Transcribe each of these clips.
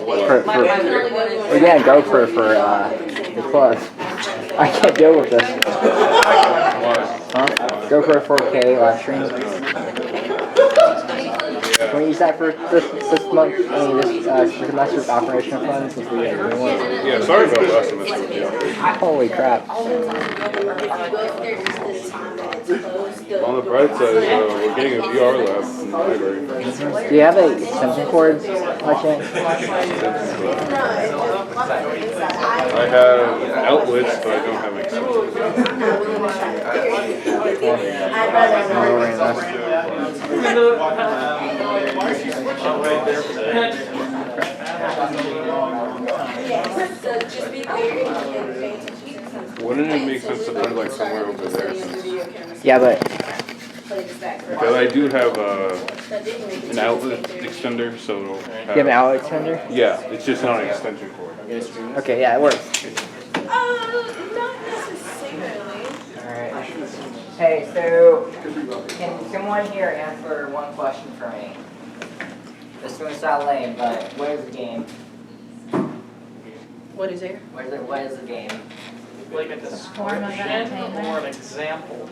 We're gonna go for the plus. I can't deal with this. Huh? Go for a 4K live stream. Can we use that for this month? I mean, this semester's operational funds since we get new ones? Yeah, sorry about last semester. Holy crap. On the bright side, we're getting a VR lab in the library. Do you have a extension cord by chance? I have outlets, but I don't have extensions. Wouldn't it make sense to put it like somewhere over there? Yeah, but Because I do have an outlet extender, so it'll have, you have an outlet extender? yeah, it's just not an extension cord. Okay, yeah, it works. Not necessarily. Alright. Hey, so can someone here answer one question for me? This is gonna sound lame, but what is the game? What is there? What is the game? Like a description or an example?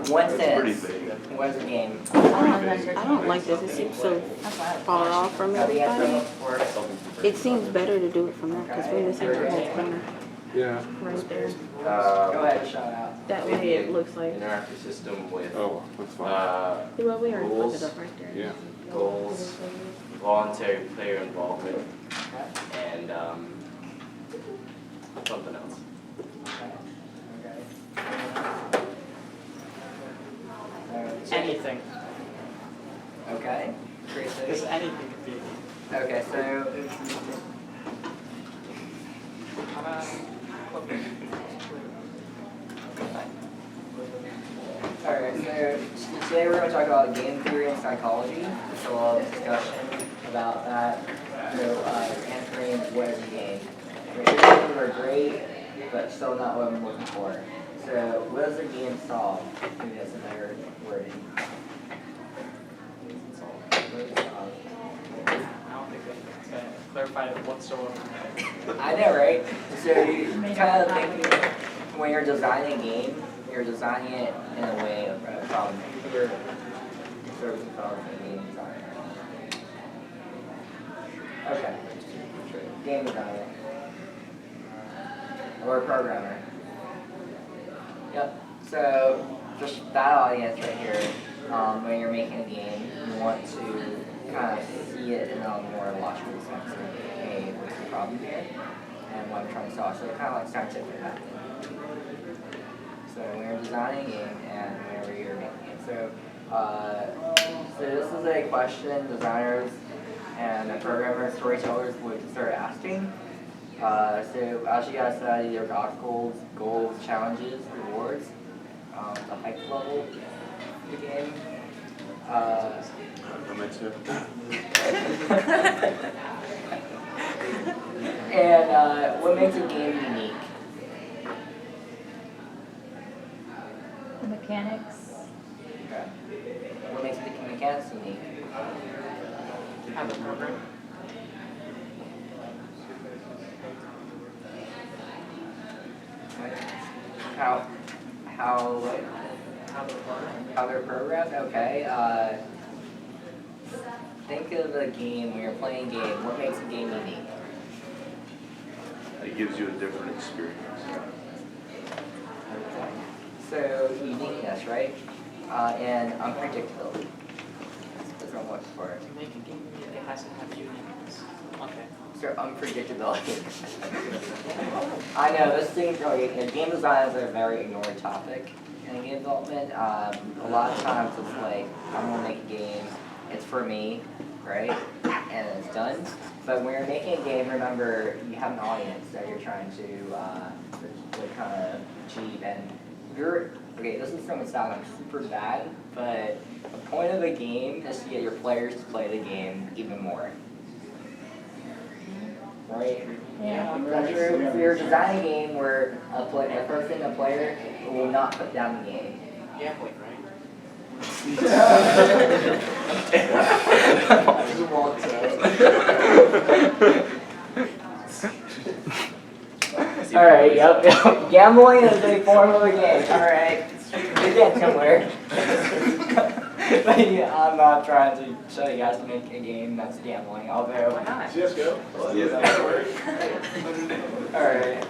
One Pretty sentence. big. What is the game? I don't like this. It seems so far off from How do you answer everybody. for? It seems better to do it from there because we're missing the whole corner Yeah. right there. Go ahead, shout out. That way it looks like. interactive system with Oh, that's fine. Well, we already put rules. it up right there. Yeah. goals, voluntary player involvement, and something else. Anything. Okay. Because anything could be. Okay, so How about alright, so today we're gonna talk about game theory and psychology. So a lot of discussion about that. So answering what is a game. Games are great, but still not what I'm looking for. So what does a game solve? Maybe that's a better wording. What does it solve? I don't think that's going to clarify it whatsoever. I know, right? So you kind of thinking when you're designing a game, you're designing it in a way of a problem. You're serving a problem for the game designer. Okay. Game designer. Or a programmer. Yep. So just that audience right here, when you're making a game, you want to kind of see it in a more logical sense. Hey, what's the problem here? And what I'm trying to solve. So kind of like scientific method. So when you're designing a game and whenever you're making it. So this is a question designers and programmers, storytellers would start asking. So as you guys study your obstacles, goals, challenges, rewards, the hype level of the game. And what makes a game unique? The mechanics. Okay. What makes the mechanics unique? Have the program. How Have the program. how they're programmed? Okay. Think of a game when you're playing a game. What makes a game unique? It gives you a different experience. Okay. So uniqueness, right? And unpredictability. That's what I'm looking for. To make a game, it has to have uniqueness. Okay. So unpredictability. I know this seems really. Game design is a very ignored topic in game development. A lot of times it's like I'm gonna make a game. It's for me, right? And it's done. But when you're making a game, remember you have an audience that you're trying to kind of achieve. And okay. This is going to sound super bad, but the point of the game is to get your players to play the game even more. Right? Yeah. That's true. If you're designing a game where a player will not put down the game. Gambling, right? fancy. Alright, yep. Gambling is a form of a game. Alright. You get somewhere. But yeah, I'm not trying to show you guys to make a game that's gambling, although. Why not? CSGO? Alright.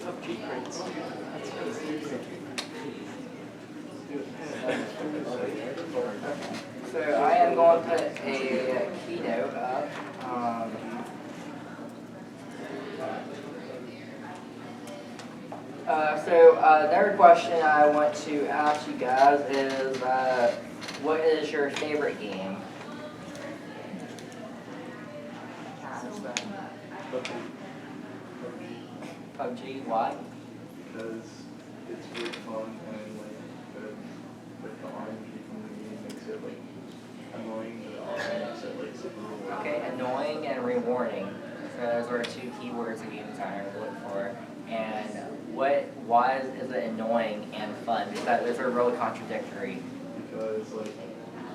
Tough cheat rates. So I am going to put a keynote up. Another question I want to ask you guys is, what is your favorite game? PUBG, why? Because it's really fun and like the RNG from the game makes it like annoying, but it also makes it like super rewarding. Okay, annoying and rewarding. So those are two keywords a game designer would look for. And why is it annoying and fun? Because those are really contradictory. Because like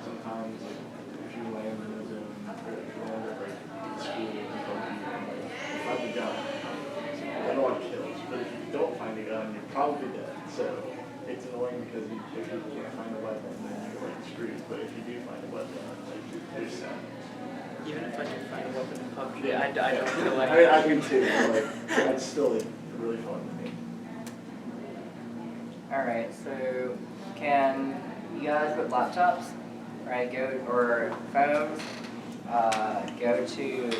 sometimes like if you land in the zone or if you land at like the school and like you find the gun, you get a lot of kills. But if you don't find a gun, you're probably dead. So it's annoying because if you can't find a weapon, then you're like screwed. But if you do find a weapon, like you're set. Even if I do find a weapon in PUBG, I don't feel like. I mean, I do too. But like that's still like really fun to me. Alright, so can you guys with laptops, right, or phones, go to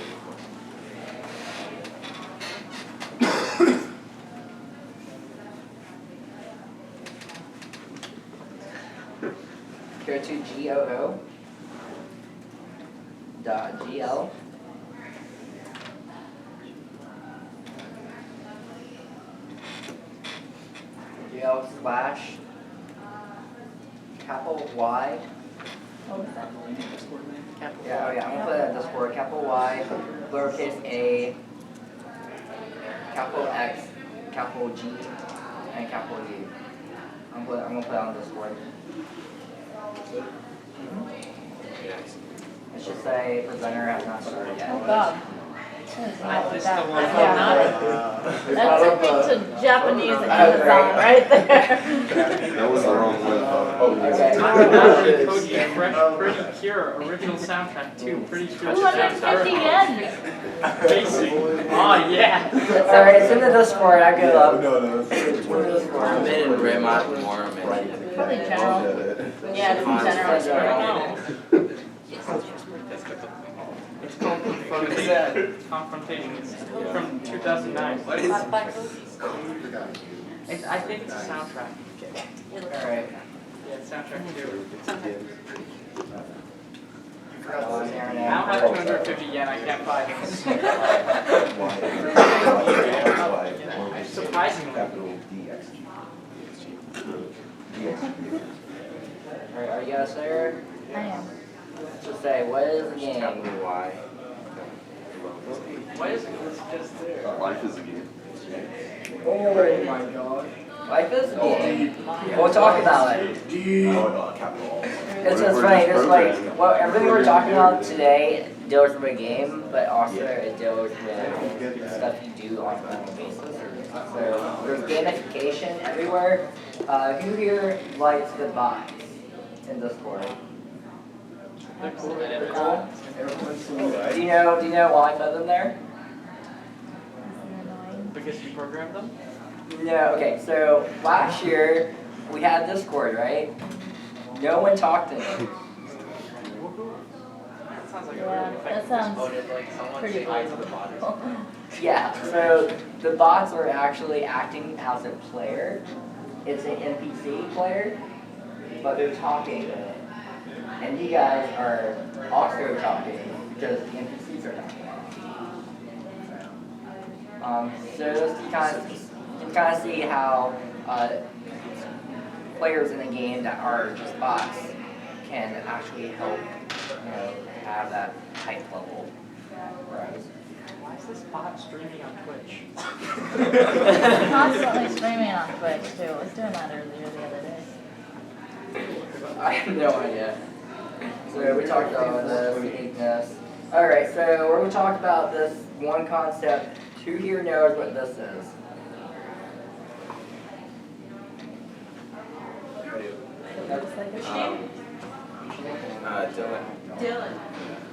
goo.gl. /, capital Y. What was that? Yeah, I'm gonna put that in Discord. Capital Y, lowercase a, capital X, capital G, and capital U. I'm gonna put it on Discord. It should say presenter has not started yet. Oh, God. This is the one. That took me to Japanese Amazon right there. That was the wrong one. Okay. Koji, fresh, pretty pure, original soundtrack too, pretty sure. 250 yen. Basic. Oh yeah. Alright, it's in the Discord. I go up. No, It's in the Discord. I'm in Raymond Moore, man. Probably general. Yeah, it's in general. It's called Confrontation. It's from 2009. What is I think it's a soundtrack. Alright. Yeah, it's soundtrack too. On the I internet. don't have 250 yen, I can't buy this. Surprisingly. Capital DXG. Alright, are you guys there? I am. Just say, what is the game? Capital Y. What is it? It's just there. Life is a game. Oh my god. Life is a game. We'll talk about it. Capital. It's just funny, it's like, well, everything we're talking about today deals with a game, but also it deals with stuff you do on a normal basis. So there's gamification everywhere. Who here likes the bots in Discord? They're cool. They're cool? Do you know why I put them there? Because you programmed them? No, okay, so last year we had Discord, right? No one talked to me. That sounds like a Yeah, really that effective sounds voted, like someone pretty say hi to the bot or something. believable. Yeah, so the bots are actually acting as a player. It's an NPC player, but they're talking. And you guys are also talking because the NPCs are talking. So just you can kind of see how players in a game that are just bots can actually help, have that hype level rise. Why is this bot streaming on Twitch? Constantly streaming on Twitch too. I was doing that earlier the other day. I have no idea. So we talked about this, uniqueness. Alright, so we're going to talk about this one concept. Who here knows what this is? Dylan. Dylan.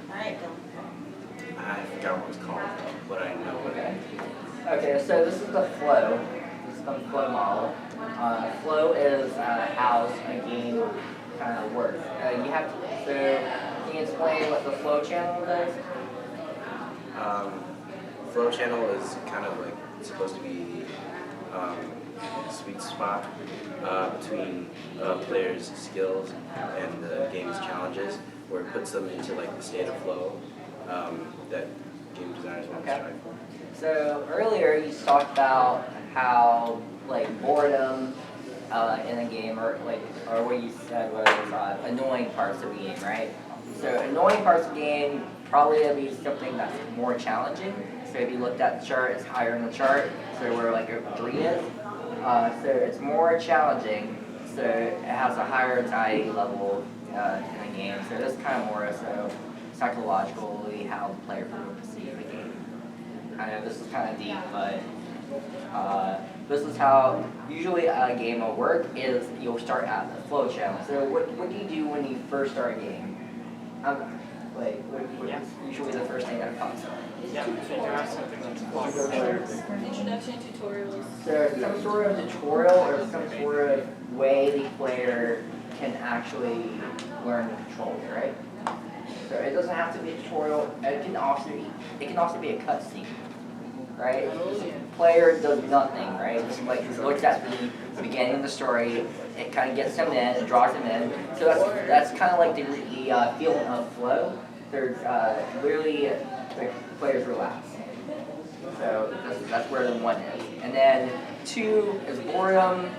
Alright, Dylan. I forgot what it's called, but I know what it is. Okay, so this is the flow. This is the flow model. Flow is how a game kind of works. You have to, so can you explain what the flow channel does? Flow channel is kind of like supposed to be a sweet spot between players' skills and the game's challenges, where it puts them into like the state of flow that game designers want to strive for. So earlier you talked about how like boredom in a game, or what you said was annoying parts of the game, right? So annoying parts of the game probably gonna be something that's more challenging. So if you looked at the chart, it's higher in the chart. So where like a 3 is. So it's more challenging. So it has a higher anxiety level in the game. So this kind of more so psychologically how the player will perceive the game. I know this is kind of deep, but this is how usually a game will work. Is you'll start at the flow channel. So what do you do when you first start a game? What's usually the first thing that pops up? Introduction tutorials. So some sort of tutorial or some sort of way the player can actually learn the controls, right? So it doesn't have to be a tutorial. It can also be a cutscene, right? The player does nothing, right? Just like looks at the beginning of the story. It kind of gets him in, it draws him in. So that's kind of like the feeling of flow. There's literally the players relax. So that's where the 1 is. And then 2 is boredom.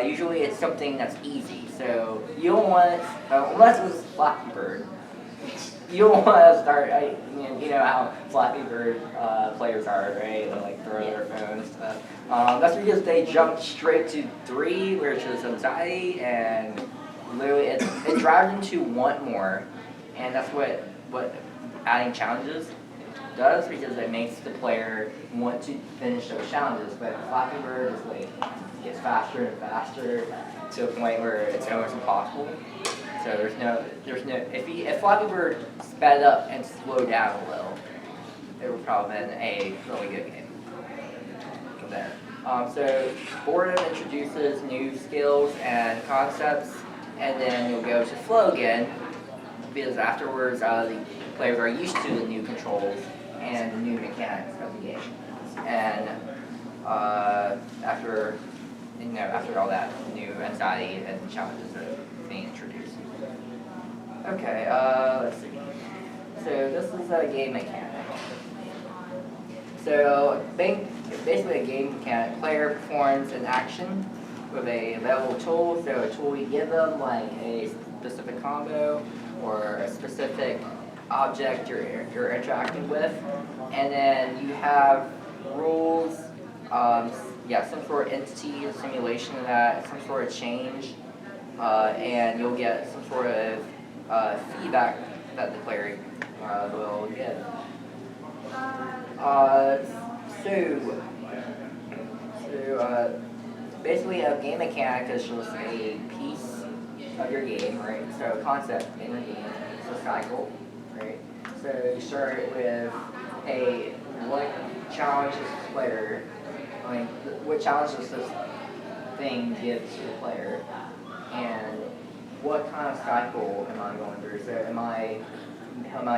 Usually it's something that's easy. So you don't want, unless it's Flappy Bird, you don't want to start, you know how Flappy Bird players are, right? They like throw their phones and stuff. That's because they jump straight to 3, which is anxiety, and literally it drives them to want more. And that's what adding challenges does, because it makes the player want to finish those challenges. But Flappy Bird is like gets faster and faster to a point where it's almost impossible. So there's no if Flappy Bird sped up and slowed down a little, it would probably been a really good game from there. So boredom introduces new skills and concepts, and then you'll go to flow again, because afterwards the players are used to the new controls and the new mechanics of the game. And after all that, new anxiety and challenges are being introduced. Okay, let's see. So this is a game mechanic. So basically a game mechanic, player performs an action with a available tool. So a tool you give them, like a specific combo or a specific object you're interacting with, and then you have rules, some sort of entity, a simulation of that, some sort of change, and you'll get some sort of feedback that the player will get. Basically a game mechanic is just a piece of your game, right? So a concept in your game, it's a cycle, right? So you start with, hey, what challenge does this player, what challenge does this thing give to the player? And what kind of cycle am I going through? So am I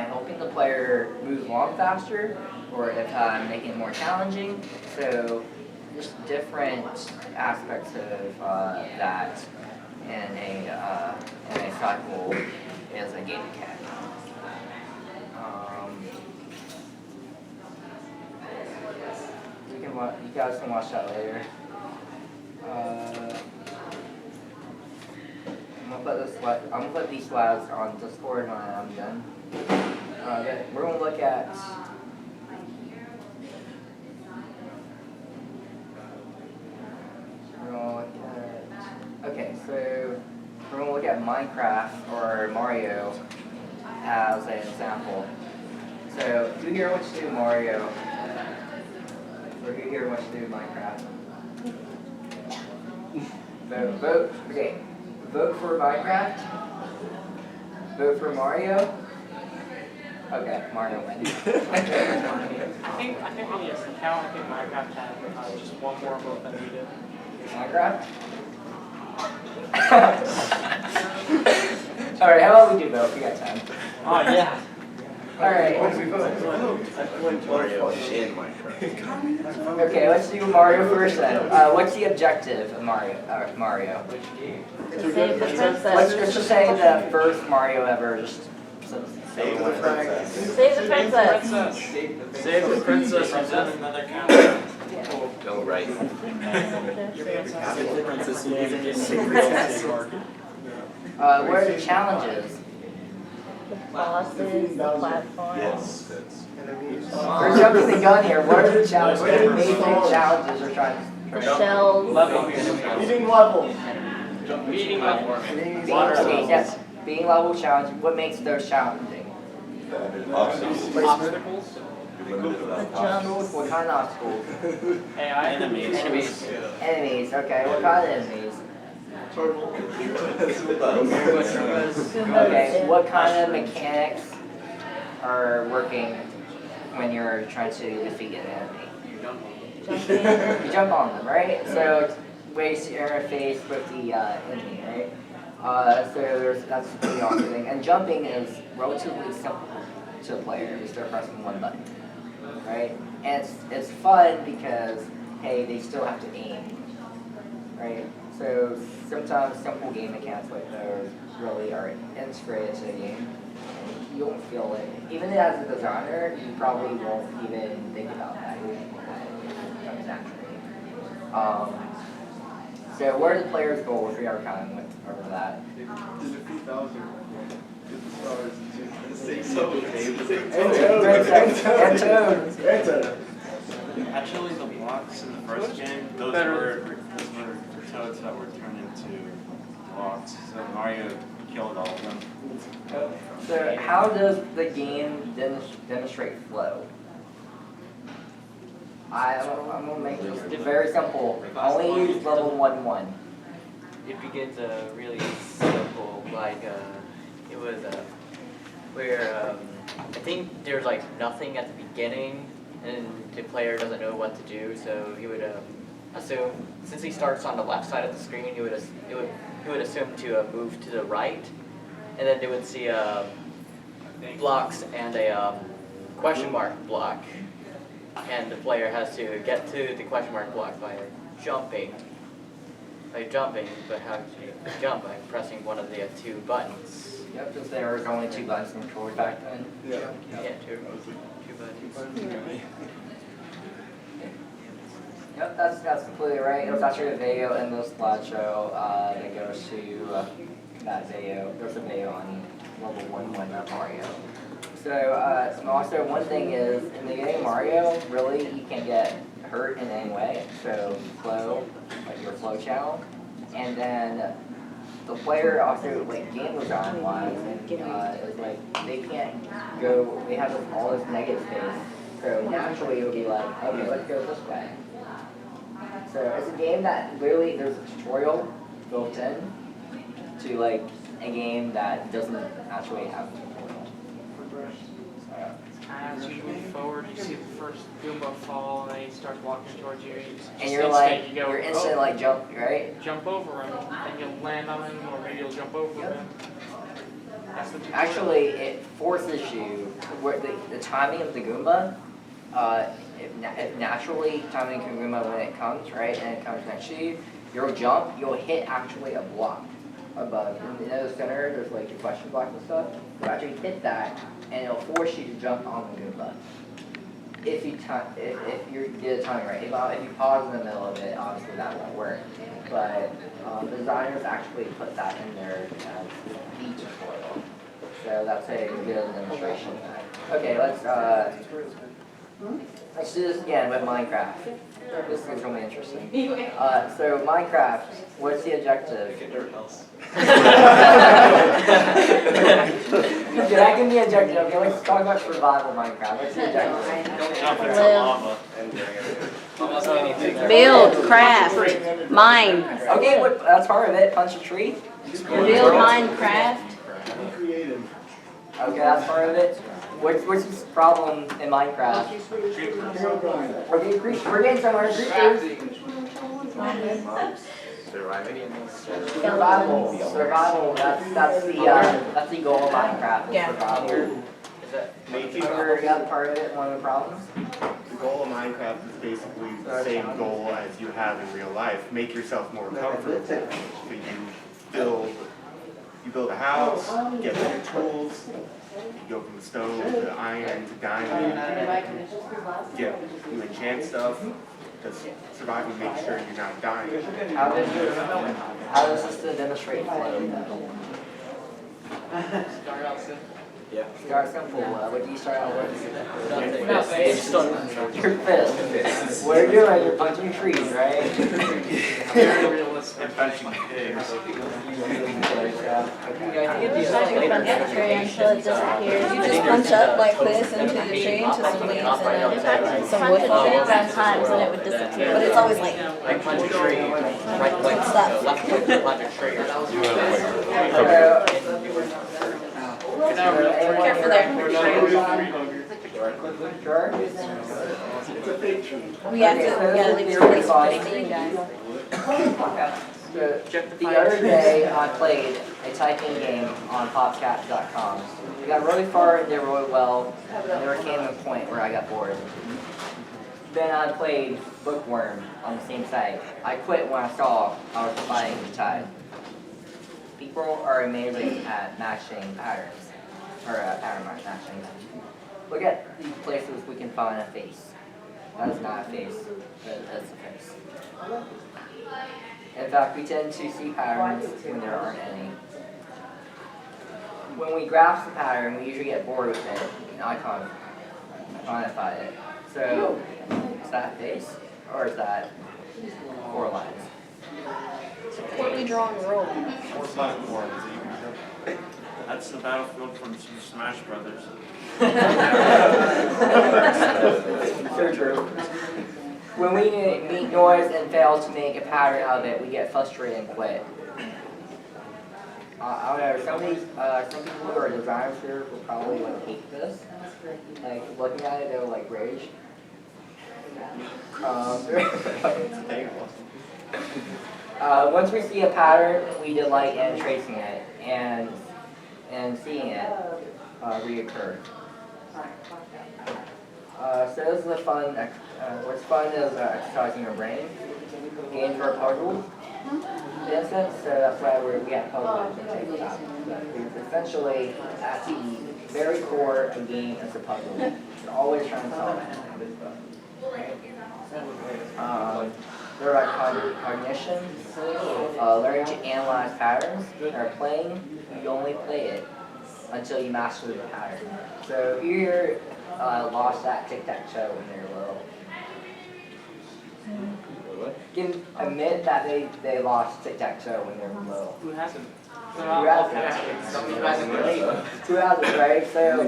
helping the player move along faster, or if I'm making it more challenging? So just different aspects of that in a cycle as a game mechanic. You guys can watch that later. I'm gonna put these slides on Discord when I'm done. We're gonna look at so we're gonna look at Minecraft or Mario as an example. So who here wants to do Mario? Or who here wants to do Minecraft? Vote. Okay. Vote for Minecraft. Vote for Mario. Okay, Mario wins. I think on yes, account, I think Minecraft had just one more vote than we did. Minecraft. All right. How about we do vote? We got time. Oh yeah. All right. Mario and Minecraft. Okay, let's do Mario first then. What's the objective of Mario? Mario. To save the princess. Let's just say the first Mario ever. Just Save the princess. Save the princess. Save the princess who's in another county. Go right. what are the challenges? The bosses, the platform. Yes. We're jumping the gun here. What are the challenges? What are the main challenges we're trying The shells. Eating levels. Beating up. Okay, yes. Being level challenge. What makes those challenging? Obstacles. Obstacles? What kind of obstacles? AI. Enemies. Enemies. Okay. What kind of enemies? Okay. What kind of mechanics are working when you're trying to defeat an enemy? You jump on them, right? So it's ways to interface with the enemy, right? That's a pretty awesome thing. And jumping is relatively simple to a player. You start pressing one button, right? And it's fun because, hey, they still have to aim, right? So sometimes simple game mechanics like those really are integrated to the game. And you don't feel it. Even as a designer, you probably won't even think about that. It comes naturally. So what are the players' goals? We are kind of went over that. To defeat Bowser. Get the stars. And Toad. Actually, the blocks in the first game, those were toads that were turned into blocks. So Mario killed all of them. So how does the game demonstrate flow? I'm gonna make this very simple. Only use level 1-1. It begins really simple, like it was where I think there's like nothing at the beginning, and the player doesn't know what to do, so he would assume, since he starts on the left side of the screen, he would assume to move to the right, and then they would see blocks and a question mark block, and the player has to get to the question mark block by jumping, but how to jump by pressing one of the two buttons. Yep, because there was only 2 buttons in control back then. Yeah. Yeah, two buttons. Yep, that's completely right. There's actually a video in this slideshow that goes to that video. There's a video on level 1-1 of Mario. So also one thing is, in the game Mario, really you can get hurt in any way. So flow, like your flow channel, and then the player also, like game design wise, is like they can't go. They have all this negative space. So naturally it'll be like, okay, let's go this way. So it's a game that literally there's a tutorial built in to like a game that doesn't actually have a tutorial. As you move forward, you see the first Goomba fall, and then he starts walking towards you. And you're like, you're instantly like jump, right? Jump over him, and you'll land on him, or maybe you'll jump over him. That's the tutorial. Actually, it forces you, where the timing of the Goomba, if naturally timing the Goomba when it comes, right, and it comes next to you, you'll jump, you'll hit actually a block above. In the center, there's like your question block and stuff. You'll actually hit that, and it'll force you to jump on the Goomba. If you get the timing right. If you pause in the middle of it, obviously that won't work. But the designers actually put that in there as the tutorial. So that's a good demonstration. Okay, let's do this again with Minecraft. This is really interesting. So Minecraft, what's the objective? Dude, that can be objective. Okay, let's talk about survival Minecraft. Let's be objective. Jump into Live. lava. Build, craft, mine. Okay, what, that's part of it. Punch a tree. Build Minecraft. Creative. Okay, that's part of it. What's the problem in Minecraft? Okay, we're getting somewhere. Surviving. Survival. Survival. That's the goal of Minecraft. Is Yeah. survival. Remember the other part of it. One of the problems. The goal of Minecraft is basically the same goal as you have in real life. Make yourself more comfortable. So you build a house, get better tools, you go from stone to iron to diamond, you enchant stuff, because surviving makes sure you're not dying. How does this demonstrate flow? Yeah. Start simple. What do you start out with? Nothing. Your fist. What are you doing? You're punching trees, right? Very realistic. And punching pigs. It's not gonna punch the tree until it disappears. You just punch up like this into the tree, into some leaves, and then some wood trees at times, and it would disappear. But it's always like, Like punch a tree, right click, Stop. left click to punch a tree or something. careful there. Sure. We gotta leave space for the mean guys. The other day I played a typing game on popcat.com. We got really far and did really well, and there came a point where I got bored. Then I played Bookworm on the same site. I quit when I saw I was fighting the tide. People are amazing at matching patterns, or pattern matching. Look at these places we can find a face. That is not a face, that's a face. In fact, we tend to see patterns when there aren't any. When we grasp the pattern, we usually get bored with it, and I quantify it. So, is that a face, or is that 4 lines? What we draw and roll. That's the battlefield from Super Smash Brothers. So true. When we meet noise and fail to make a pattern out of it, we get frustrated and quit. I don't know, some people who are designers here will probably like hate this. Like looking at it, they'll like rage. Once we see a pattern, we delight in tracing it and seeing it reoccur. So this is a fun. What's fun is exercising your brain. Games are puzzles. In a sense, so that's why we have puzzles and things like that. Because essentially, at the very core, a game is a puzzle. You're always trying to solve it. They're like cognition, learning to analyze patterns. Or playing, you only play it until you master the pattern. So if you're lost at tic-tac-toe when they're little, can admit that they lost tic-tac-toe when they were little. Who hasn't? Who hasn't, right? So, I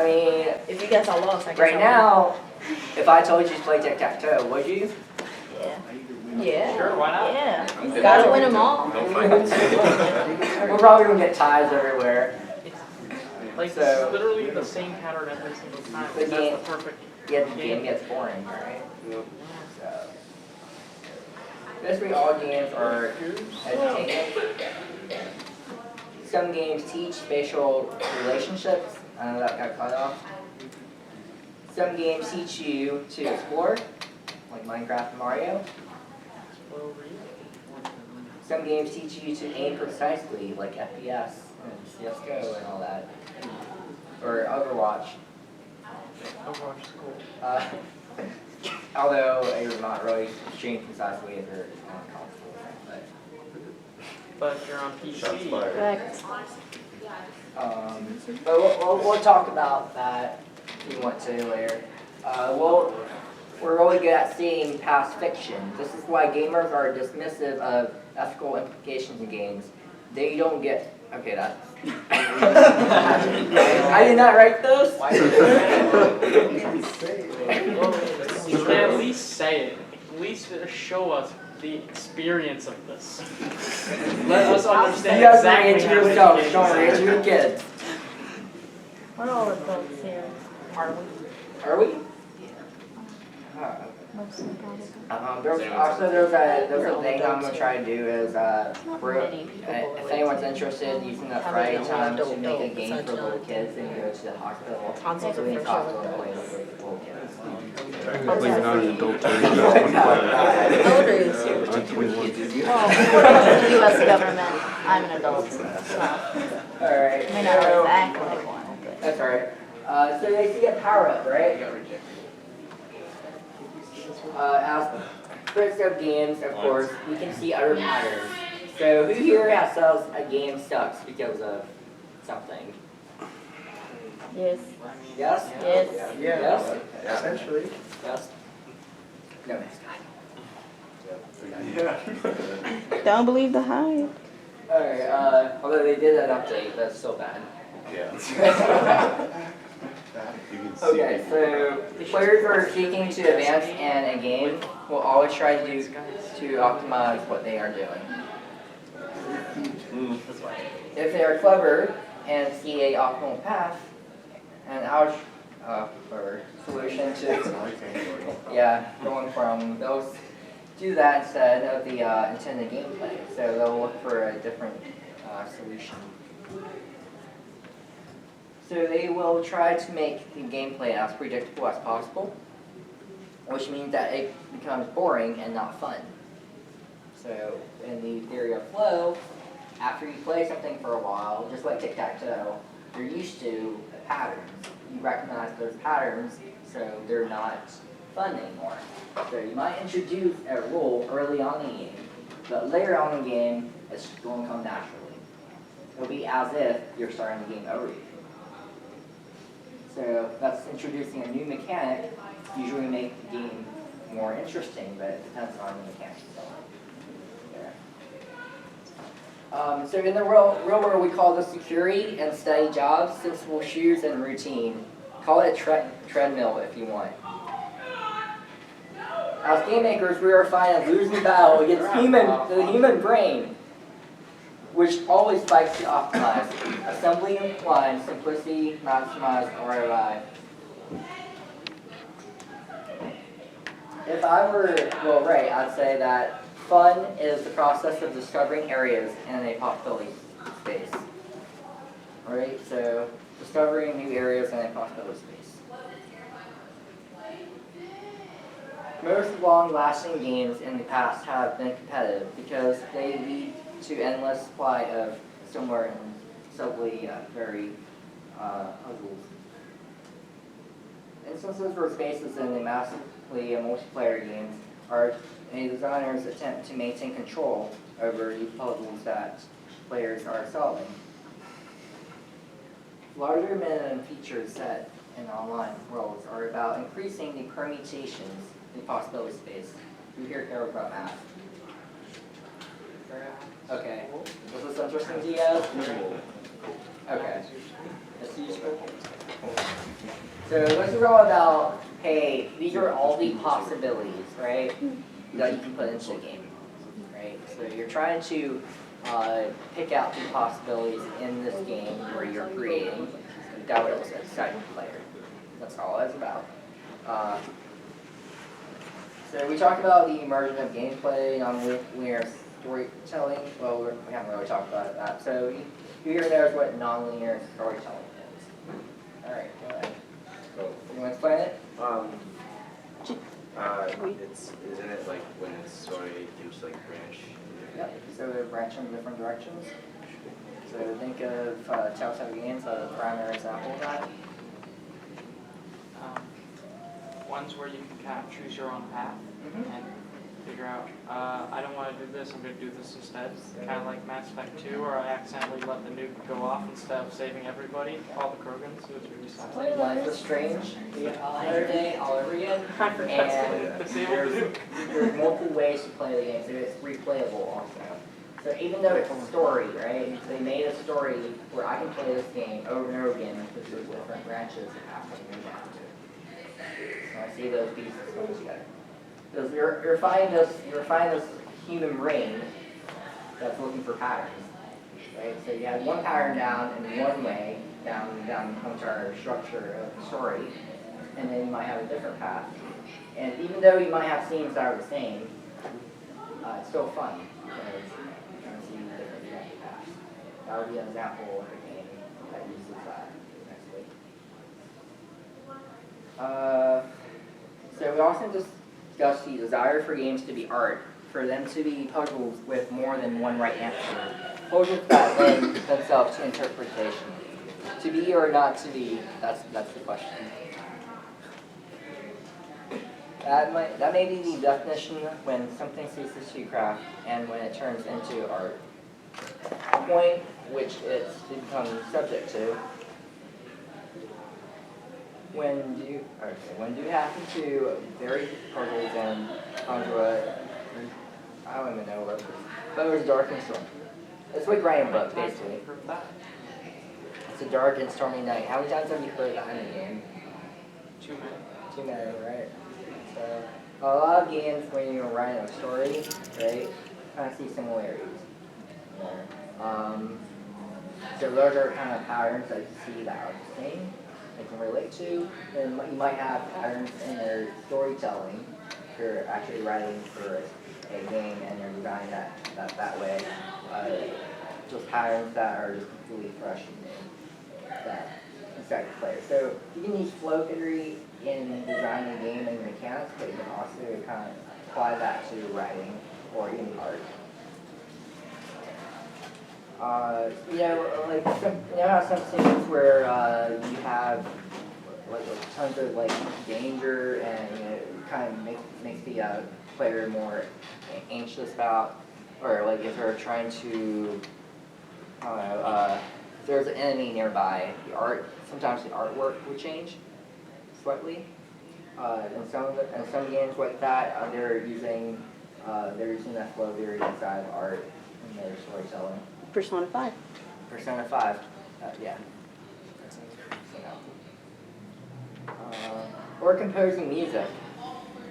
mean, If you guess I lost, I guess right I now, if I told you to play tic-tac-toe, would you? won. Yeah. Sure, why not? Yeah. Gotta win them all. We're probably gonna get ties everywhere. Like, So- it's literally the same pattern every single time. The That's game- the perfect. Yeah, the game gets boring, right? So, basically all games are entertaining. Some games teach spatial relationships. I know that got cut off. Some games teach you to explore, like Minecraft and Mario. Some games teach you to aim precisely, like FPS and CSGO and all that. Or Overwatch. Overwatch is cool. Although you're not really shooting precisely if you're on console. But if you're on PC, Correct. But we'll talk about that if you want to later. We're really good at seeing past fiction. This is why gamers are dismissive of ethical implications in games. They don't get Okay, that. I did not write those. You can at least say it. At least show us the experience of this. Let us understand You guys exactly rate how your many yourself. kids. Don't rate your kids. We're all adults here. Are we? Are we? Mostly probably. There's a thing I'm gonna try to do is if anyone's interested, using that Friday time to make a game for little kids and go to the hospital. Hansel's So a we for hospital sure. and play with little kids. Technically not an adult How old are you? Well, according to the US government, I'm an adult. So, Alright. I may not always act like one, but. That's alright. So they see a power up, right? As critics of games, of course, we can see other patterns. So who here has says a game sucks because of something? Yes. Yes? Yes. Yes? Essentially. Yes? No, next guy. Don't believe the hype. Alright, although they did an update, that's still bad. Okay, so players who are seeking to advance in a game will always try to optimize what they are doing. If they are clever and see a optimal path, an clever solution to going from those do that instead of the intended gameplay. So they'll look for a different solution. So they will try to make the gameplay as predictable as possible, which means that it becomes boring and not fun. So in the theory of flow, after you play something for a while, just like tic-tac-toe, you're used to the patterns. You recognize those patterns, so they're not fun anymore. So you might introduce a rule early on in the game, but later on in the game, it's going to come naturally. It'll be as if you're starting the game over again. So that's introducing a new mechanic, usually make the game more interesting, but it depends on the mechanics itself. So in the real world, we call this security and steady jobs, sensible shoes, and routine. Call it a treadmill if you want. As game makers, we are fighting a losing battle against the human brain, which always fights to optimize. Assembly line, simplicity, maximize ROI. If I were, I'd say that fun is the process of discovering areas in a possibility space. Alright, so discovering new areas in a possibility space. Most long-lasting games in the past have been competitive because they lead to endless supply of similar and subtly very puzzles. Instances where spaces in the massively multiplayer games are a designer's attempt to maintain control over the puzzles that players are solving. Larger minimum features set in online worlds are about increasing the permutations in possibility space. You hear about math. Okay. Was this interesting to you guys? Okay. It's useful. So this is all about, hey, these are all the possibilities, right, that you can put into the game, right? So you're trying to pick out the possibilities in this game where you're creating that would excite the player. That's all it's about. So we talked about the immersion of gameplay, non-linear storytelling. Well, we haven't really talked about that. So you hear there's what non-linear storytelling is. All right, go ahead. You want to explain it? Isn't it like when a story gives like branch? Yep. So we branch in different directions. So think of Telltale Games as a primary example of that. Ones where you can kind of choose your own path and figure out, I don't want to do this, I'm going to do this instead. Kind of like Mass Effect 2, where I accidentally let the nuke go off instead of saving everybody, all the Krogans. It was really sad. Played Life is Strange another day, all over again. And there's multiple ways to play the game, so it's replayable also. So even though it's a story, right? They made a story where I can play this game over and over again because there's different branches that have to move on to. So I see those pieces coming together. Because you're finding this human brain that's looking for patterns. Right? So you have one pattern down in one way, down comes our structure of the story, and then you might have a different path. And even though you might have scenes that are the same, it's still fun because you're trying to see different paths. That would be an example of a game that uses that next week. So we also discussed the desire for games to be art, for them to be puzzles with more than one right answer. Puzzles that lend themselves to interpretation. To be or not to be, that's the question. That may be the definition when something ceases to be craft and when it turns into art. The point which it's to become subject to. When do you happen to vary puzzles and conjure I don't even know what it is. But it was dark and stormy. It's like writing a book, basically. It's a dark and stormy night. How many times have you heard that in a game? Too many. Too many, right? So a lot of games when you're writing a story, right, kind of see similarities. So those are kind of patterns that you see that are the same, they can relate to, and you might have patterns in your storytelling if you're actually writing for a game and you're designing that way. Those patterns that are just completely fresh and new that inspire the player. So you can use flow theory in designing a game and mechanics, but you can also kind of apply that to writing or even art. How some scenes where you have like tons of like danger and it kind of makes the player more anxious about, or like if they're trying to, if there's an enemy nearby, sometimes the artwork would change slightly. And some games like that, they're using that flow theory inside of art in their storytelling. Persona 5. Persona 5, yeah. Or composing music.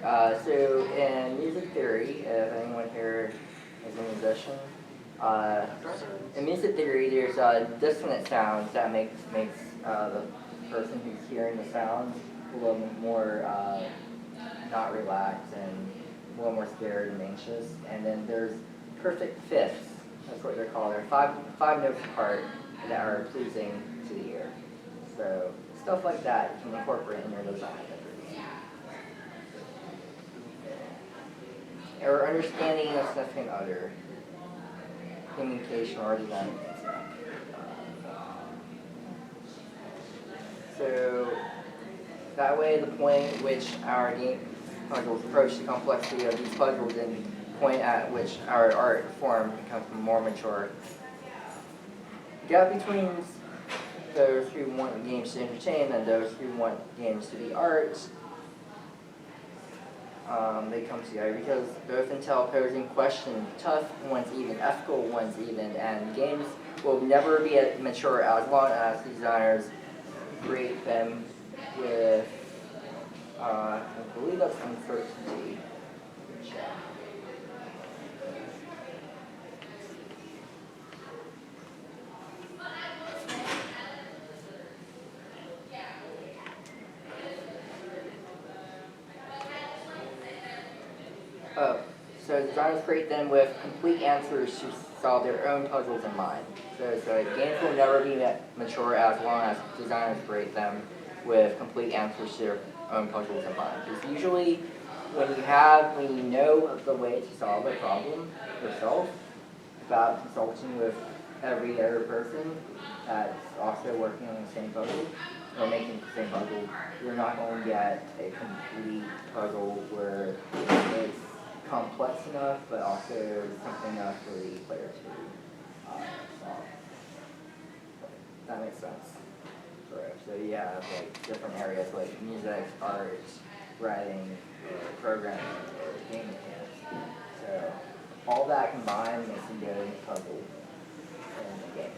So in music theory, if anyone here is a musician, in music theory there's dissonant sounds that makes the person who's hearing the sound a little more not relaxed and a little more scared and anxious. And then there's perfect fifths. That's what they're called. They're five notes apart that are pleasing to the ear. So stuff like that you can incorporate in your design. Or understanding a significant other, communication or design. So that way, the point at which our game puzzles approach the complexity of these puzzles and the point at which our art form becomes more mature. The gap between those who want games to entertain and those who want games to be art, they come together because both entail posing questions, tough ones even, ethical ones even, and games will never be mature as long as designers create them with, I believe that's uncertainty. So designers create them with complete answers to solve their own puzzles in mind. So games will never be mature as long as designers create them with complete answers to their own puzzles in mind. Because usually when you know the way to solve a problem yourself, without consulting with every other person that's also working on the same puzzle, or making the same puzzle, you're not going to get a complete puzzle where it's complex enough, but also something enough for the player to solve. That makes sense. So you have like different areas like music, art, writing, or programming, or game mechanics. So all that combined makes a good puzzle in the game.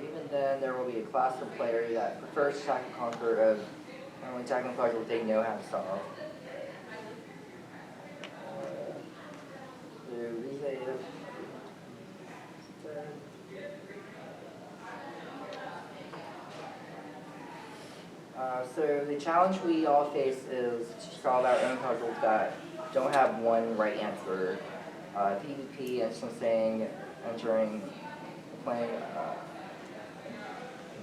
Even then, there will be a class of players that prefers to tackle conquer of only tackling puzzles they know how to solve. So the challenge we all face is to solve our own puzzles that don't have one right answer. PvP instancing, entering, playing,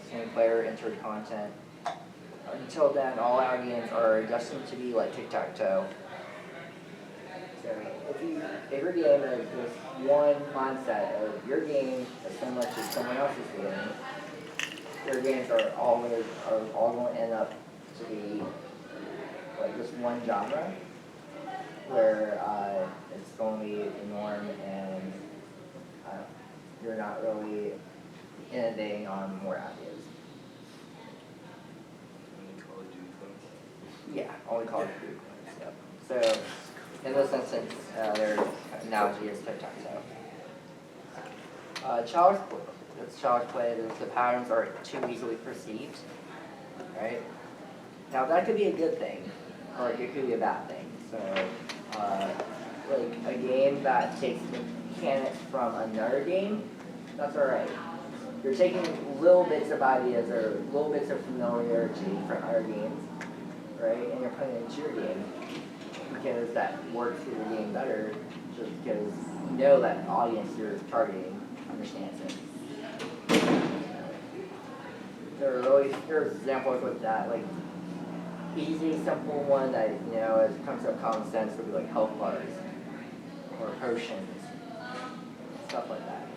same player entered content. Until then, all our games are destined to be like tic-tac-toe. So if your game is this one mindset of your game is similar to someone else's game, your games are all going to end up to be like this one genre where it's going to be the norm and you're not really innovating on more ideas. Yeah, only Call of Duty coins, yep. So, in this instance, their analogy is tic-tac-toe. Child's play, the patterns are too easily perceived, right? Now, that could be a good thing, or it could be a bad thing. So, like a game that takes mechanics from another game, that's alright. You're taking little bits of ideas or little bits of familiarity from other games, right? And you're putting it into your game because that works for your game better, just because you know that audience you're targeting understands it. There's examples like that, like easy, simple one that it comes to common sense would be like health bars or potions, stuff like that,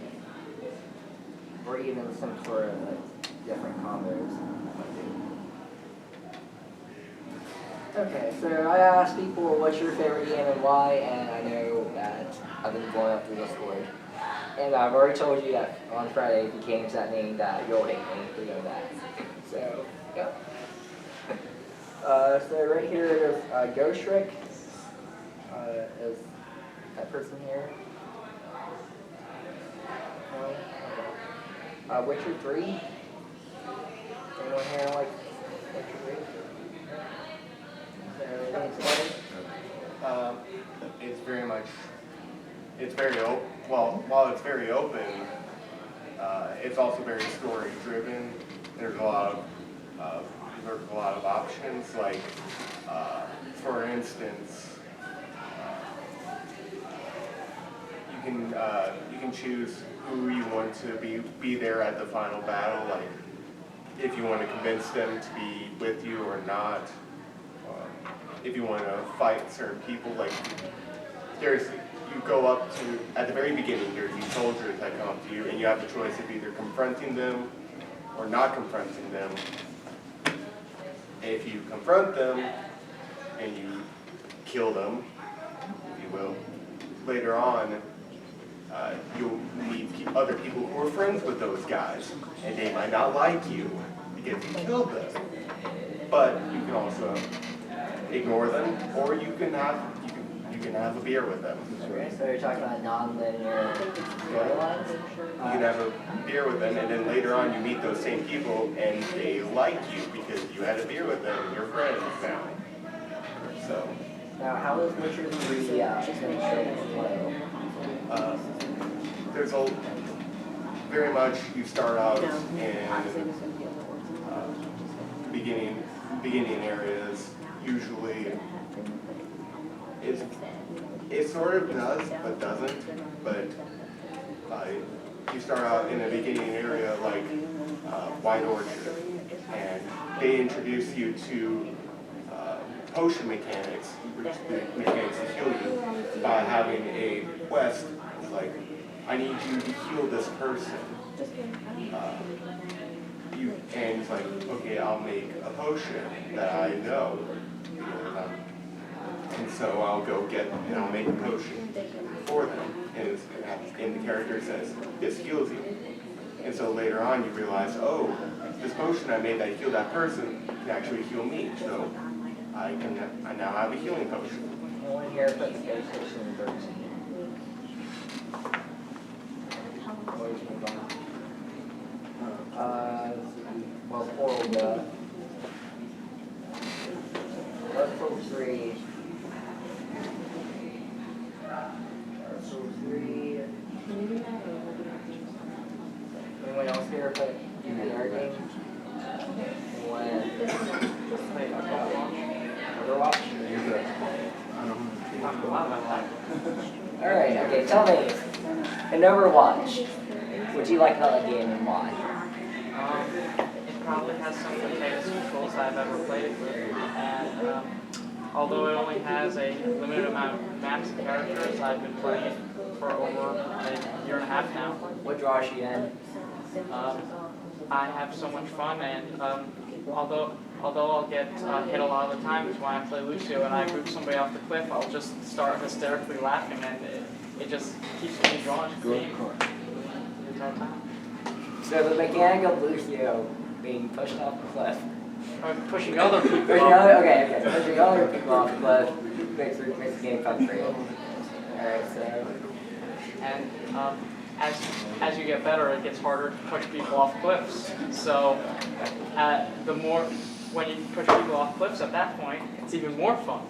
or even some sort of like different combos. Okay, so I asked people what's your favorite game and why, and I know that I've been blowing up through Discord. And I've already told you that on Friday, if you came to that meeting, that you'll hate me for doing that. So, yeah. So right here, there's Ghost Trick. Is that person here? No? Okay. Witcher 3. Anyone here like Witcher 3? It's very open. Well, while it's very open, it's also very story driven. There's a lot of options. Like, for instance, you can choose who you want to be there at the final battle. Like, if you want to convince them to be with you or not. If you want to fight certain people, like you go up to, at the very beginning, there's these soldiers that come up to you, and you have the choice of either confronting them or not confronting them. And if you confront them and you kill them, if you will, later on, you'll meet other people who are friends with those guys, and they might not like you because you killed them. But you can also ignore them, or you can have a beer with them. Okay, so you're talking about non-linear storylines? You can have a beer with them, and then later on you meet those same people, and they like you because you had a beer with them, and you're friends now. So. Now, how is Witcher 3 flow? There's very much, you start out in beginning areas. Usually, it sort of does, but doesn't. But you start out in a beginning area like White Orchard, and they introduce you to potion mechanics, which the mechanics to heal you by having a quest. Like, I need you to heal this person. And it's like, okay, I'll make a potion that I know. And so I'll go get, and I'll make a potion for them. And the character says, this heals you. And so later on you realize, oh, this potion I made that healed that person can actually heal me. So I now have a healing potion. Anyone here put space station 13? Always move on. Well, 4 will go. Let's go 3. Let's go 3. Anyone else here put Guardian? Anyone? Overwatch? Alright, okay, tell me. In Overwatch, would you like another game and why? It probably has some of the tightest controls I've ever played with, and although it only has a limited amount of maps and characters, I've been playing it for over a year and a half now. What draws you in? I have so much fun, and although I'll get hit a lot of the times when I play Lucio and I move somebody off the cliff, I'll just start hysterically laughing, and it just keeps me drawn to the game the entire time. So the mechanic of Lucio being pushed off the cliff. Pushing other people Pushing off. pushing other people off the cliff makes the game fun for you. Alright, so. And as you get better, it gets harder to push people off cliffs. So the more, when you push people off cliffs at that point, it's even more fun.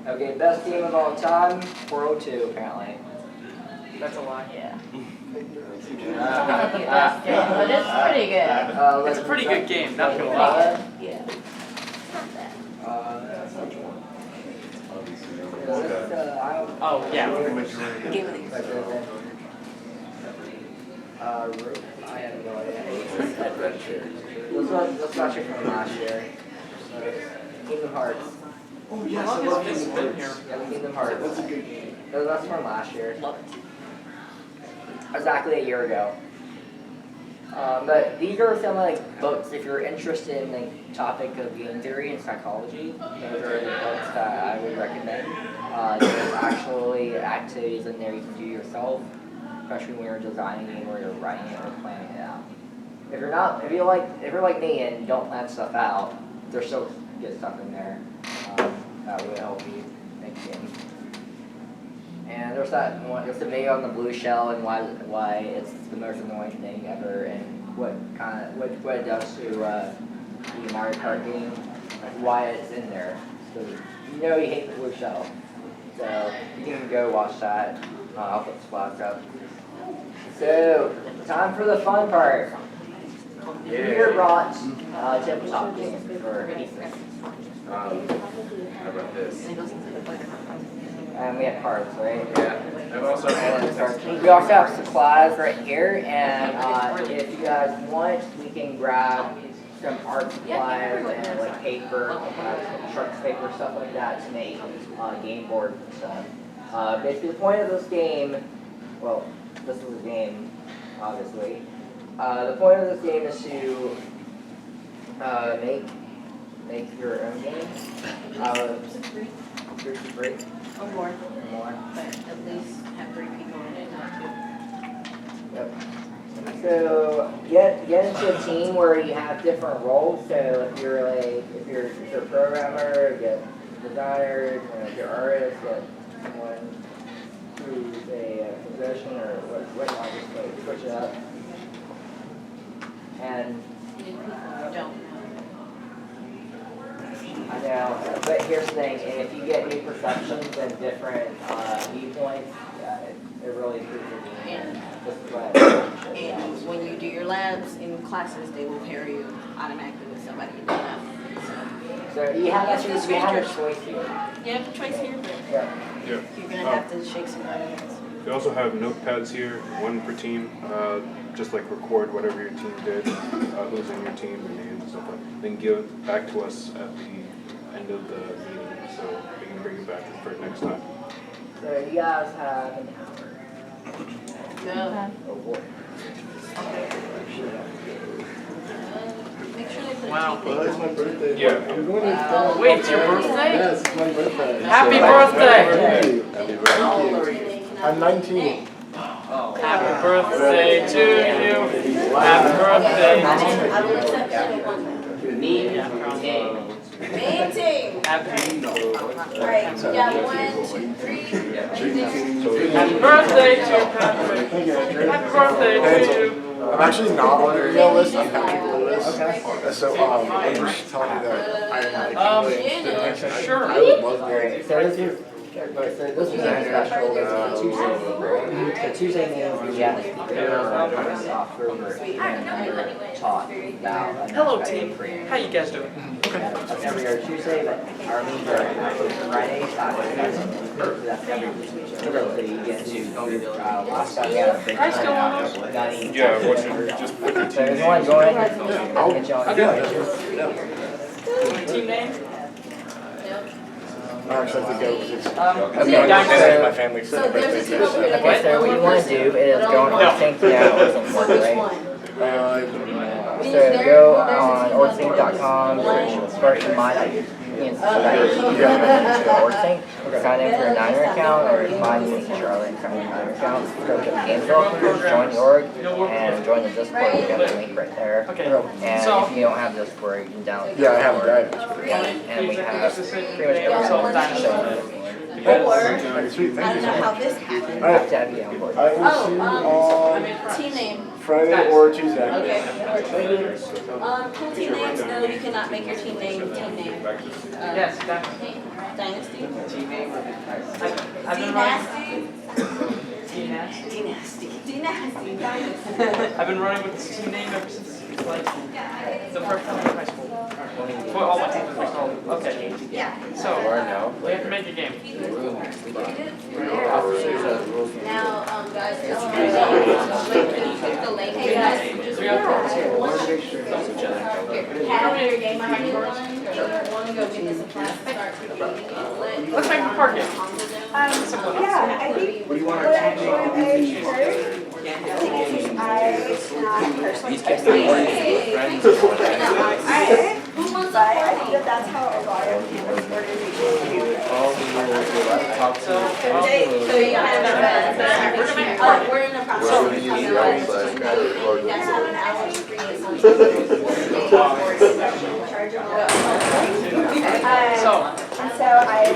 Okay, best game of all time, 402 apparently. That's a lie. Yeah. But it's pretty good. It's a pretty good game, not gonna lie. Yeah. Oh, yeah. Game of the year. Root? I have no idea. Let's watch it from last year. Kingdom Hearts. Oh yes, I How long love has Kingdom Vince been Hearts. Yeah, Kingdom Hearts. That's a good game. That's from last year. Love it. Exactly a year ago. But these are some like books, if you're interested in the topic of game theory and psychology, those are the books that I would recommend. There's actually activities in there you can do yourself, especially when you're designing a game or you're writing it or planning it out. If you're like me and don't plan stuff out, there's still good stuff in there that would help you make games. And there's a video on the blue shell and why it's the most annoying thing ever, and what it does to the Mario Kart game, why it's in there. So you know you hate the blue shell. So you can go watch that. I'll put the splash up. So time for the fun part. Here brought tabletop games for Ethan. How about this? And we have cards, right? Yeah. I've also We also have supplies right here, and if you guys want, we can grab some art supplies and like paper, shark paper, stuff like that to make game boards and stuff. Basically, the point of this game, well, this is a game, obviously. The point of this game is to make your own game out of 3 Or more. more. But at least have 3 people in it, not 2. Yep. So get into a team where you have different roles. So if you're a programmer, get designer. If you're artist, get someone who's a physician or what not just like switch it up. And Don't. I know, but here's the thing, if you get new perceptions and different viewpoints, it really improves your game. And when you do your labs in classes, they will pair you automatically with somebody you don't know. So you have a choice here. You have a choice here, but Yeah. you're gonna have to shake some hands. We also have notepads here, one per team, just like record whatever your team did, who's in your team, your names and stuff like that. Then give it back to us at the end of the meeting, so we can bring it back for next time. So you guys have an No. hour. Make sure they put Wow. a Well, it's my birthday. Yeah. I'm going to Wait, it's your birthday? Yes, it's my birthday. Happy birthday! Thank you. Thank you. I'm 19. Oh. Happy birthday to you. Happy birthday to I will accept you one time. Meeting. Meeting. Happy Alright, we got 1, 2, 3. Happy birthday to Patrick. Happy birthday to you. I'm actually not on your email list. I'm Patrick Lewis. So I'm just telling you that I'm like really interested in this. Sure. I would love to. So this is special. So Tuesday means we have software and talk about. Hello team. How you guys doing? That's every other Tuesday, but our meetings are Fridays. That's every week. So you get to last time we had a break. Yeah, what's your, just put your So team there's one name. going. I'll get you on. Team name? I actually have to go because Okay, my family So there's a team over here that Okay, so what you want to do is go on Ortsync now, right? So go on ortsync.com, search my Ortsync, sign in for a Niner account, or mine is Charlotte, sign in for a Niner account, go to Hansel, join the org, and join the Discord. You got the link right there. Okay. And if you don't have Discord, you can download it. Yeah, I have a guide. And we have pretty much every Sweet, I thank don't you know so how much. this happened. have to have you on board. I will see you on Team name. Friday or Tuesday. Okay. Cool team names. No, you cannot make your team name. Yes, that's. Dynasty. I've been running. D-Nasty. Dynasty. I've been running with this team name ever since like the first time in high school. Well, all my teams in high school. Okay. Yeah. So we have to make a game. Now, guys, can you click the link? Hey guys, just have your game on anyone? Want to go get this in class? Let's make a card game. Yeah, I think what actually I heard, These kids are more friends. Who wants but I think that that's how a lot of people's organizations do it. So you have we're in the process of coming up. You guys have an hour free. So I